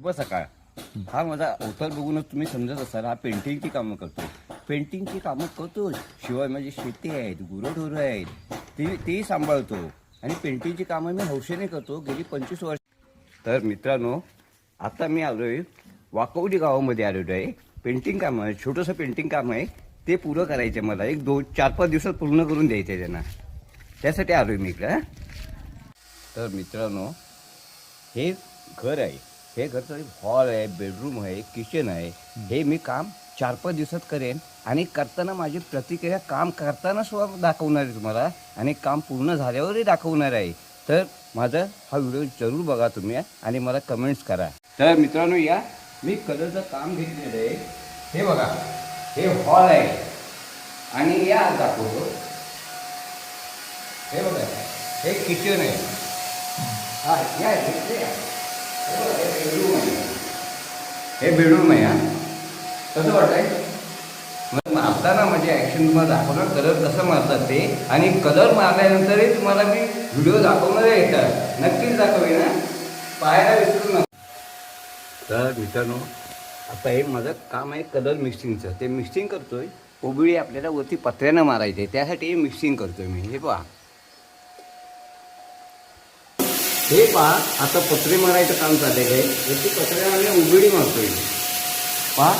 शुभ सकाळ. हा माझा अवतार बघूनच तुम्ही समजत असाल हा पेंटिंगची कामं करतो. पेंटिंगची कामं करतो, शिवाय माझी शेती आहेत, गुरंढोरं आहेत, तेही सांभाळतो आणि पेंटिंगची कामं मी हौशेने करतो गेली 25 वर्ष. तर मित्रांनो, आता मी आलोय वाकवडी गावामध्ये आलेलो आहे. पेंटिंग काम आहे, छोटंसं पेंटिंग काम आहे, ते पुरं करायचं आहे मला. 4-5 दिवसात पूर्ण करून द्यायचं आहे त्यांना. त्यासाठी आलोय मी इकडं. तर मित्रांनो, हे घर आहे, हे घरचं एक हॉल आहे, बेडरूम आहे, किचन आहे. हे मी काम 4-5 दिवसात करेन आणि करताना माझी प्रतिक्रिया काम करताना सुद्धा दाखवणार आहे तुम्हाला आणि काम पूर्ण झाल्यावरही दाखवणार आहे. तर माझा हा व्हिडिओ जरूर बघा तुम्ही आणि मला कमेंट्स करा. तर मित्रांनो, या मी कलरचं काम घेतलेलं आहे. हे बघा, हे हॉल आहे आणि या दाखवतो. हे बघा, हे किचन आहे. हा या हे बेडरूम आहे. हा कसं वाटतंय मग मारताना म्हणजे ॲक्शन तुम्हाला दाखवणार कलर कसं मारतात ते, आणि कलर मारल्यानंतरही तुम्हाला मी व्हिडिओ दाखवणार येतात, नक्कीच दाखवेन ना, पाहायला विसरू नका. तर मित्रांनो, आता हे माझं काम आहे कलर मिक्सिंगचं. ते मिक्सिंग करतोय. ओबिळी आपल्याला वरती पत्र्यानं मारायचे, त्यासाठी हे मिक्सिंग करतोय मी. हे पहा, हे पहा, आता पत्रे मारायचं काम चाललेलं आहे. वरती पत्र्याने उबिडी मारतोय. पहा,